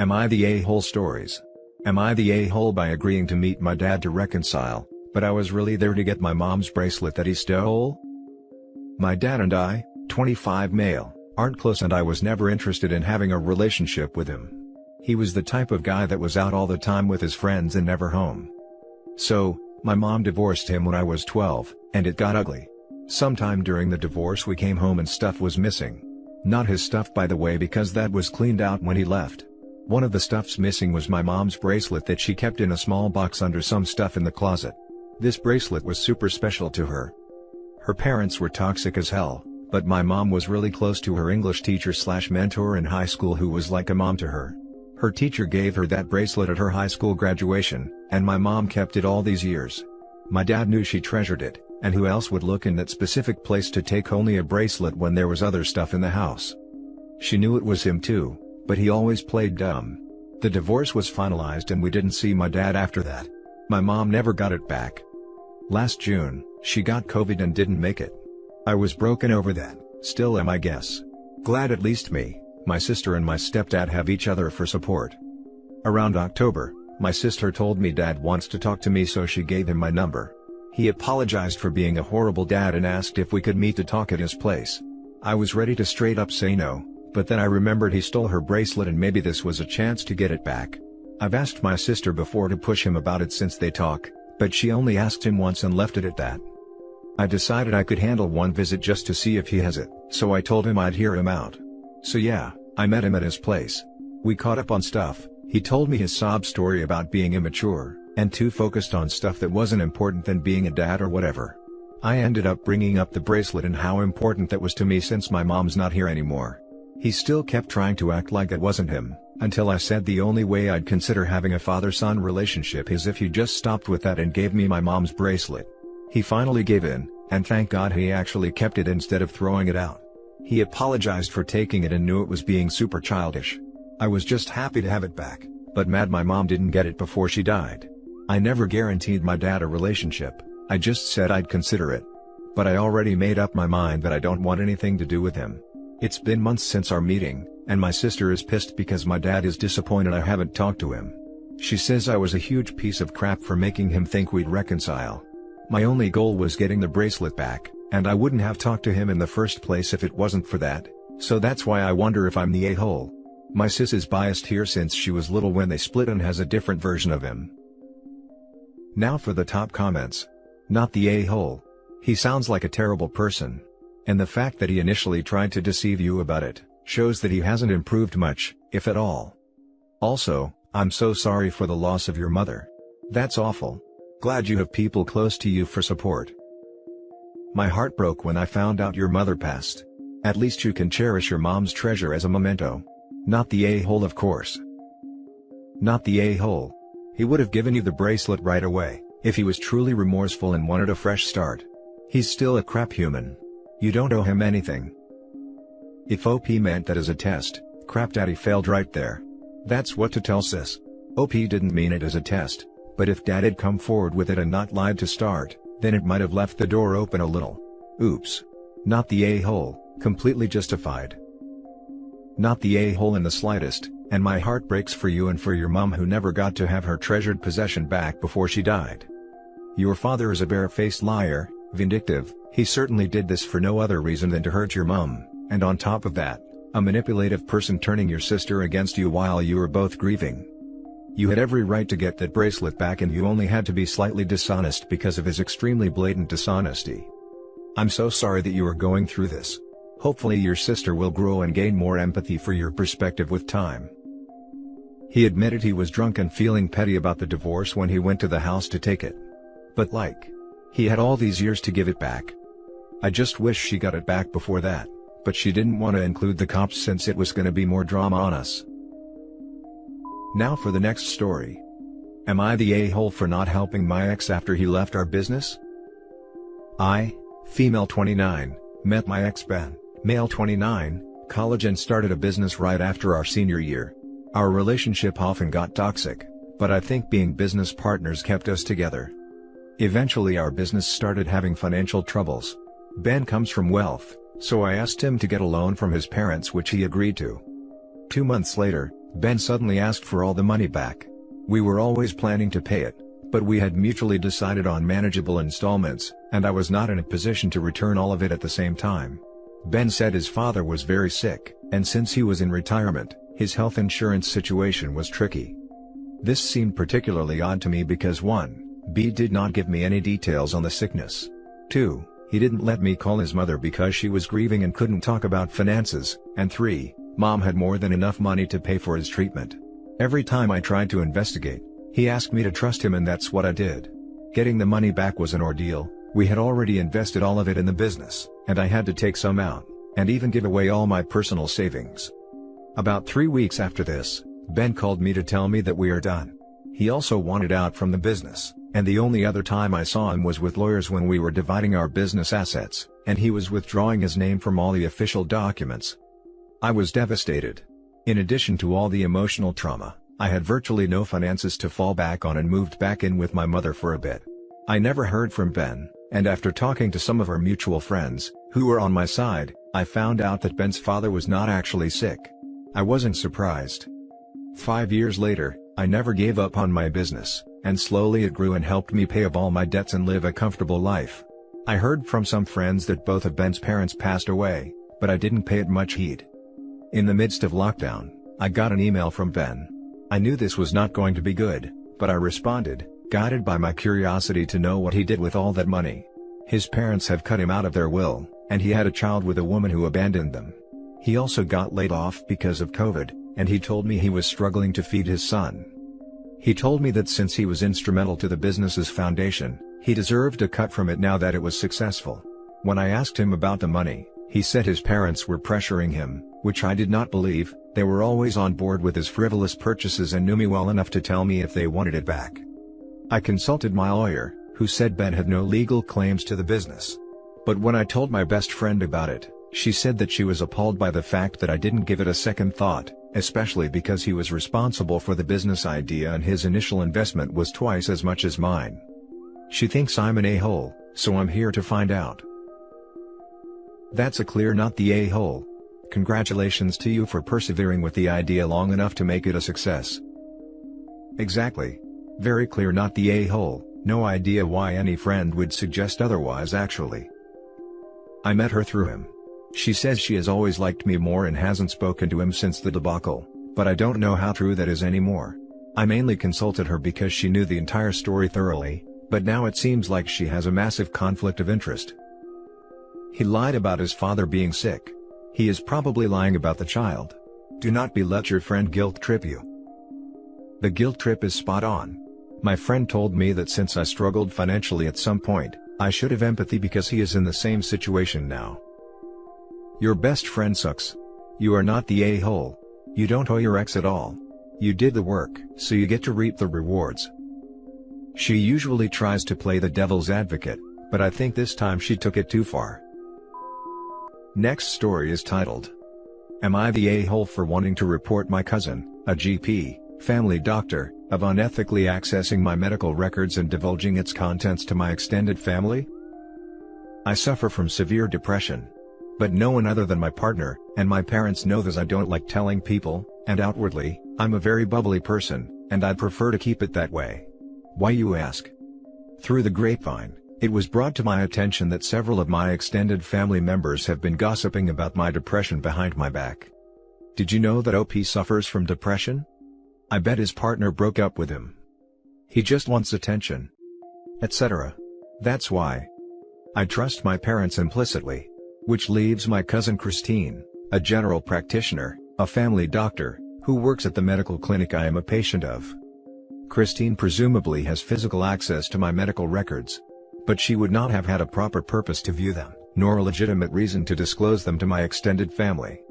Am I the a-hole stories? Am I the a-hole by agreeing to meet my dad to reconcile, but I was really there to get my mom's bracelet that he stole? My dad and I, 25 male, aren't close and I was never interested in having a relationship with him. He was the type of guy that was out all the time with his friends and never home. So, my mom divorced him when I was 12, and it got ugly. Sometime during the divorce we came home and stuff was missing. Not his stuff by the way, because that was cleaned out when he left. One of the stuffs missing was my mom's bracelet that she kept in a small box under some stuff in the closet. This bracelet was super special to her. Her parents were toxic as hell, but my mom was really close to her English teacher/mentor in high school who was like a mom to her. Her teacher gave her that bracelet at her high school graduation, and my mom kept it all these years. My dad knew she treasured it, and who else would look in that specific place to take only a bracelet when there was other stuff in the house? She knew it was him too, but he always played dumb. The divorce was finalized and we didn't see my dad after that. My mom never got it back. Last June, she got COVID and didn't make it. I was broken over that, still am I guess. Glad at least me, my sister and my stepdad have each other for support. Around October, my sister told me dad wants to talk to me, so she gave him my number. He apologized for being a horrible dad and asked if we could meet to talk at his place. I was ready to straight up say no, but then I remembered he stole her bracelet and maybe this was a chance to get it back. I've asked my sister before to push him about it since they talk, but she only asked him once and left it at that. I decided I could handle one visit just to see if he has it, so I told him I'd hear him out. So yeah, I met him at his place. We caught up on stuff. He told me his sob story about being immature, and too focused on stuff that wasn't important than being a dad or whatever. I ended up bringing up the bracelet and how important that was to me since my mom's not here anymore. He still kept trying to act like it wasn't him, until I said the only way I'd consider having a father-son relationship is if he just stopped with that and gave me my mom's bracelet. He finally gave in, and thank God he actually kept it instead of throwing it out. He apologized for taking it and knew it was being super childish. I was just happy to have it back, but mad my mom didn't get it before she died. I never guaranteed my dad a relationship, I just said I'd consider it. But I already made up my mind that I don't want anything to do with him. It's been months since our meeting, and my sister is pissed because my dad is disappointed I haven't talked to him. She says I was a huge piece of crap for making him think we'd reconcile. My only goal was getting the bracelet back, and I wouldn't have talked to him in the first place if it wasn't for that, so that's why I wonder if I'm the a-hole. My sis is biased here since she was little when they split and has a different version of him. Now for the top comments. Not the a-hole. He sounds like a terrible person. And the fact that he initially tried to deceive you about it, shows that he hasn't improved much, if at all. Also, I'm so sorry for the loss of your mother. That's awful. Glad you have people close to you for support. My heart broke when I found out your mother passed. At least you can cherish your mom's treasure as a memento. Not the a-hole of course. Not the a-hole. He would have given you the bracelet right away, if he was truly remorseful and wanted a fresh start. He's still a crap human. You don't owe him anything. If OP meant that as a test, crap daddy failed right there. That's what to tell sis. OP didn't mean it as a test, but if dad had come forward with it and not lied to start, then it might have left the door open a little. Oops. Not the a-hole, completely justified. Not the a-hole in the slightest, and my heart breaks for you and for your mom who never got to have her treasured possession back before she died. Your father is a bare-faced liar, vindictive. He certainly did this for no other reason than to hurt your mom, and on top of that, a manipulative person turning your sister against you while you were both grieving. You had every right to get that bracelet back and you only had to be slightly dishonest because of his extremely blatant dishonesty. I'm so sorry that you are going through this. Hopefully your sister will grow and gain more empathy for your perspective with time. He admitted he was drunk and feeling petty about the divorce when he went to the house to take it. But he had all these years to give it back. I just wish she got it back before that, but she didn't want to include the cops since it was gonna be more drama on us. Now for the next story. Am I the a-hole for not helping my ex after he left our business? I, female 29, met my ex-Ben, male 29, college and started a business right after our senior year. Our relationship often got toxic, but I think being business partners kept us together. Eventually our business started having financial troubles. Ben comes from wealth, so I asked him to get a loan from his parents which he agreed to. 2 months later, Ben suddenly asked for all the money back. We were always planning to pay it, but we had mutually decided on manageable installments, and I was not in a position to return all of it at the same time. Ben said his father was very sick, and since he was in retirement, his health insurance situation was tricky. This seemed particularly odd to me because 1. B did not give me any details on the sickness. 2. He didn't let me call his mother because she was grieving and couldn't talk about finances, and 3. Mom had more than enough money to pay for his treatment. Every time I tried to investigate, he asked me to trust him, and that's what I did. Getting the money back was an ordeal. We had already invested all of it in the business, and I had to take some out, and even give away all my personal savings. About 3 weeks after this, Ben called me to tell me that we are done. He also wanted out from the business, and the only other time I saw him was with lawyers when we were dividing our business assets, and he was withdrawing his name from all the official documents. I was devastated. In addition to all the emotional trauma, I had virtually no finances to fall back on and moved back in with my mother for a bit. I never heard from Ben, and after talking to some of our mutual friends, who were on my side, I found out that Ben's father was not actually sick. I wasn't surprised. 5 years later, I never gave up on my business, and slowly it grew and helped me pay off all my debts and live a comfortable life. I heard from some friends that both of Ben's parents passed away, but I didn't pay it much heed. In the midst of lockdown, I got an email from Ben. I knew this was not going to be good, but I responded, guided by my curiosity to know what he did with all that money. His parents have cut him out of their will, and he had a child with a woman who abandoned them. He also got laid off because of COVID, and he told me he was struggling to feed his son. He told me that since he was instrumental to the business's foundation, he deserved a cut from it now that it was successful. When I asked him about the money, he said his parents were pressuring him, which I did not believe. They were always on board with his frivolous purchases and knew me well enough to tell me if they wanted it back. I consulted my lawyer, who said Ben had no legal claims to the business. But when I told my best friend about it, she said that she was appalled by the fact that I didn't give it a second thought, especially because he was responsible for the business idea and his initial investment was twice as much as mine. She thinks I'm an a-hole, so I'm here to find out. That's a clear not the a-hole. Congratulations to you for persevering with the idea long enough to make it a success. Exactly. Very clear not the a-hole, no idea why any friend would suggest otherwise actually. I met her through him. She says she has always liked me more and hasn't spoken to him since the debacle, but I don't know how true that is anymore. I mainly consulted her because she knew the entire story thoroughly, but now it seems like she has a massive conflict of interest. He lied about his father being sick. He is probably lying about the child. Do not let your friend guilt trip you. The guilt trip is spot on. My friend told me that since I struggled financially at some point, I should have empathy because he is in the same situation now. Your best friend sucks. You are not the a-hole. You don't owe your ex at all. You did the work, so you get to reap the rewards. She usually tries to play the devil's advocate, but I think this time she took it too far. Next story is titled, Am I the a-hole for wanting to report my cousin, a GP, family doctor, of unethically accessing my medical records and divulging its contents to my extended family? I suffer from severe depression. But no one other than my partner, and my parents know this. I don't like telling people, and outwardly, I'm a very bubbly person, and I'd prefer to keep it that way. Why, you ask? Through the grapevine, it was brought to my attention that several of my extended family members have been gossiping about my depression behind my back. Did you know that OP suffers from depression? I bet his partner broke up with him. He just wants attention, etc. That's why I trust my parents implicitly. Which leaves my cousin Christine, a general practitioner, a family doctor, who works at the medical clinic I am a patient of. Christine presumably has physical access to my medical records. But she would not have had a proper purpose to view them, nor a legitimate reason to disclose them to my extended family.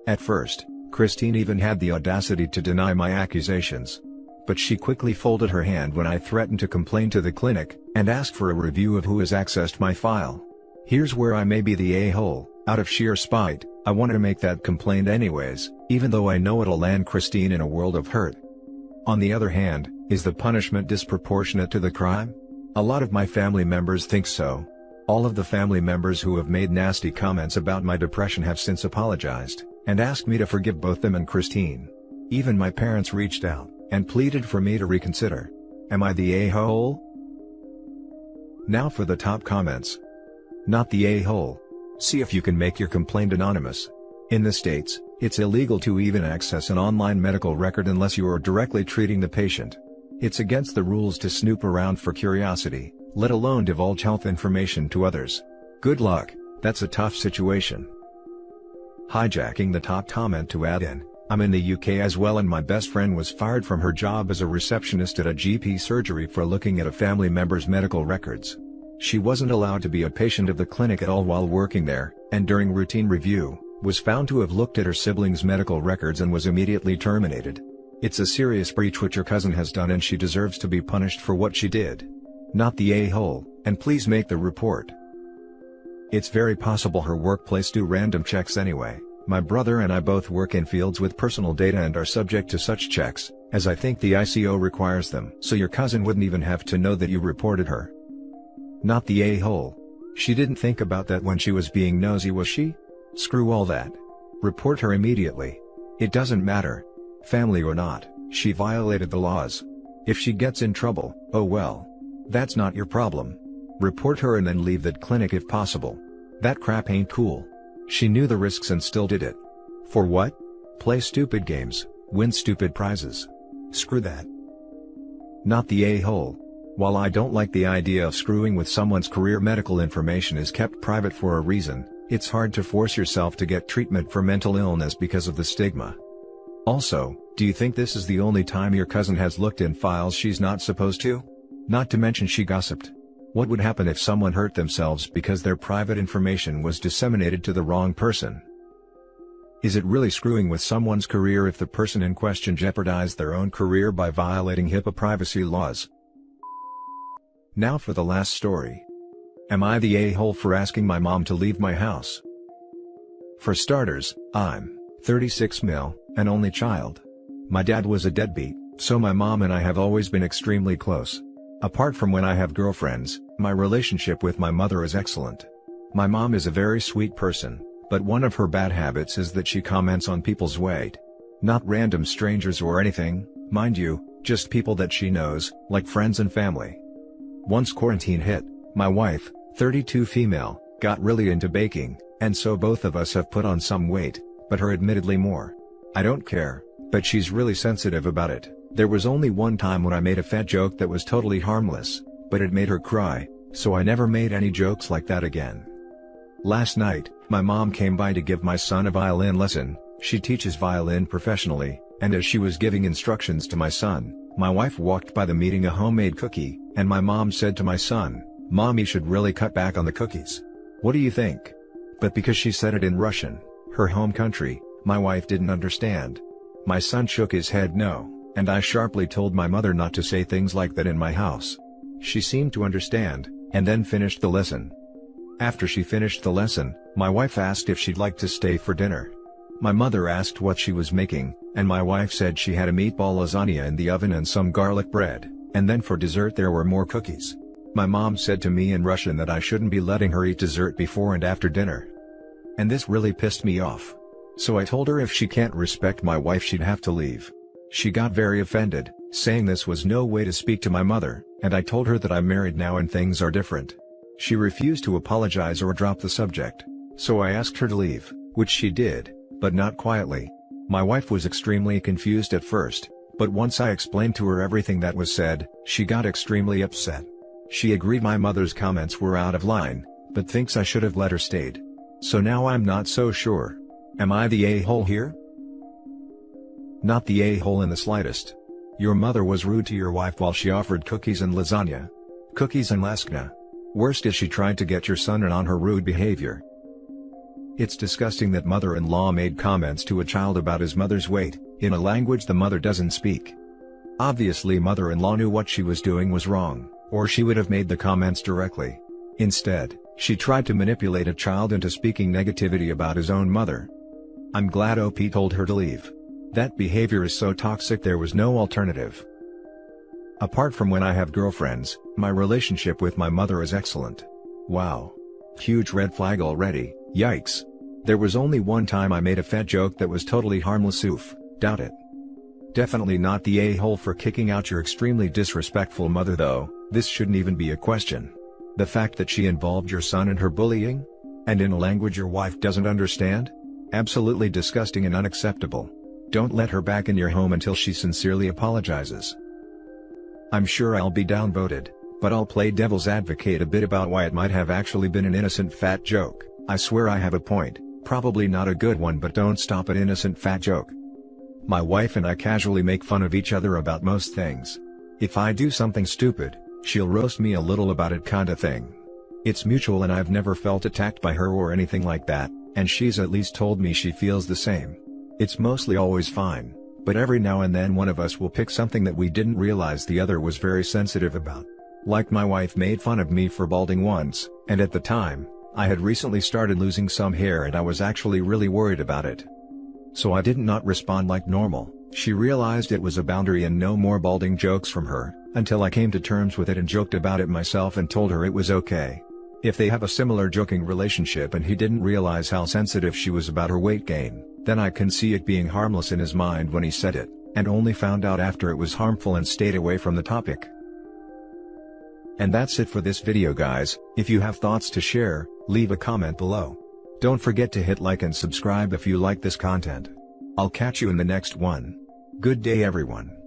At first, Christine even had the audacity to deny my accusations. But she quickly folded her hand when I threatened to complain to the clinic, and asked for a review of who has accessed my file. Here's where I may be the a-hole. Out of sheer spite, I wanted to make that complaint anyways, even though I know it'll land Christine in a world of hurt. On the other hand, is the punishment disproportionate to the crime? A lot of my family members think so. All of the family members who have made nasty comments about my depression have since apologized, and asked me to forgive both them and Christine. Even my parents reached out, and pleaded for me to reconsider. Am I the a-hole? Now for the top comments. Not the a-hole. See if you can make your complaint anonymous. In the States, it's illegal to even access an online medical record unless you are directly treating the patient. It's against the rules to snoop around for curiosity, let alone divulge health information to others. Good luck, that's a tough situation. Hijacking the top comment to add in, I'm in the UK as well and my best friend was fired from her job as a receptionist at a GP surgery for looking at a family member's medical records. She wasn't allowed to be a patient of the clinic at all while working there, and during routine review, was found to have looked at her siblings' medical records and was immediately terminated. It's a serious breach which your cousin has done and she deserves to be punished for what she did. Not the a-hole, and please make the report. It's very possible her workplace do random checks anyway. My brother and I both work in fields with personal data and are subject to such checks, as I think the ICO requires them. So your cousin wouldn't even have to know that you reported her. Not the a-hole. She didn't think about that when she was being nosy, was she? Screw all that. Report her immediately. It doesn't matter. Family or not, she violated the laws. If she gets in trouble, oh well. That's not your problem. Report her and then leave that clinic if possible. That crap ain't cool. She knew the risks and still did it. For what? Play stupid games, win stupid prizes. Screw that. Not the a-hole. While I don't like the idea of screwing with someone's career, medical information is kept private for a reason. It's hard to force yourself to get treatment for mental illness because of the stigma. Also, do you think this is the only time your cousin has looked in files she's not supposed to? Not to mention she gossiped. What would happen if someone hurt themselves because their private information was disseminated to the wrong person? Is it really screwing with someone's career if the person in question jeopardized their own career by violating HIPAA privacy laws? Now for the last story. Am I the a-hole for asking my mom to leave my house? For starters, I'm 36 mil, an only child. My dad was a deadbeat, so my mom and I have always been extremely close. Apart from when I have girlfriends, my relationship with my mother is excellent. My mom is a very sweet person, but one of her bad habits is that she comments on people's weight. Not random strangers or anything, mind you, just people that she knows, like friends and family. Once quarantine hit, my wife, 32 female, got really into baking, and so both of us have put on some weight, but her admittedly more. I don't care, but she's really sensitive about it. There was only one time when I made a fat joke that was totally harmless, but it made her cry, so I never made any jokes like that again. Last night, my mom came by to give my son a violin lesson. She teaches violin professionally, and as she was giving instructions to my son, my wife walked by them eating a homemade cookie, and my mom said to my son, "Mom, you should really cut back on the cookies. What do you think?" But because she said it in Russian, her home country, my wife didn't understand. My son shook his head no, and I sharply told my mother not to say things like that in my house. She seemed to understand, and then finished the lesson. After she finished the lesson, my wife asked if she'd like to stay for dinner. My mother asked what she was making, and my wife said she had a meatball lasagna in the oven and some garlic bread, and then for dessert there were more cookies. My mom said to me in Russian that I shouldn't be letting her eat dessert before and after dinner. And this really pissed me off. So I told her if she can't respect my wife she'd have to leave. She got very offended, saying this was no way to speak to my mother, and I told her that I'm married now and things are different. She refused to apologize or drop the subject, so I asked her to leave, which she did, but not quietly. My wife was extremely confused at first, but once I explained to her everything that was said, she got extremely upset. She agreed my mother's comments were out of line, but thinks I should have let her stayed. So now I'm not so sure. Am I the a-hole here? Not the a-hole in the slightest. Your mother was rude to your wife while she offered cookies and lasagna. Cookies and lasagna. Worst is she tried to get your son in on her rude behavior. It's disgusting that mother-in-law made comments to a child about his mother's weight, in a language the mother doesn't speak. Obviously mother-in-law knew what she was doing was wrong, or she would have made the comments directly. Instead, she tried to manipulate a child into speaking negativity about his own mother. I'm glad OP told her to leave. That behavior is so toxic there was no alternative. Apart from when I have girlfriends, my relationship with my mother is excellent. Wow. Huge red flag already, yikes. There was only one time I made a fat joke that was totally harmless. Oof, doubt it. Definitely not the a-hole for kicking out your extremely disrespectful mother though. This shouldn't even be a question. The fact that she involved your son in her bullying? And in a language your wife doesn't understand? Absolutely disgusting and unacceptable. Don't let her back in your home until she sincerely apologizes. I'm sure I'll be downvoted, but I'll play devil's advocate a bit about why it might have actually been an innocent fat joke. I swear I have a point, probably not a good one, but don't stop at innocent fat joke. My wife and I casually make fun of each other about most things. If I do something stupid, she'll roast me a little about it kinda thing. It's mutual and I've never felt attacked by her or anything like that, and she's at least told me she feels the same. It's mostly always fine, but every now and then one of us will pick something that we didn't realize the other was very sensitive about. Like my wife made fun of me for balding once, and at the time, I had recently started losing some hair and I was actually really worried about it. So I did not respond like normal. She realized it was a boundary and no more balding jokes from her, until I came to terms with it and joked about it myself and told her it was okay. If they have a similar joking relationship and he didn't realize how sensitive she was about her weight gain, then I can see it being harmless in his mind when he said it, and only found out after it was harmful and stayed away from the topic. And that's it for this video guys. If you have thoughts to share, leave a comment below. Don't forget to hit like and subscribe if you like this content. I'll catch you in the next one. Good day everyone.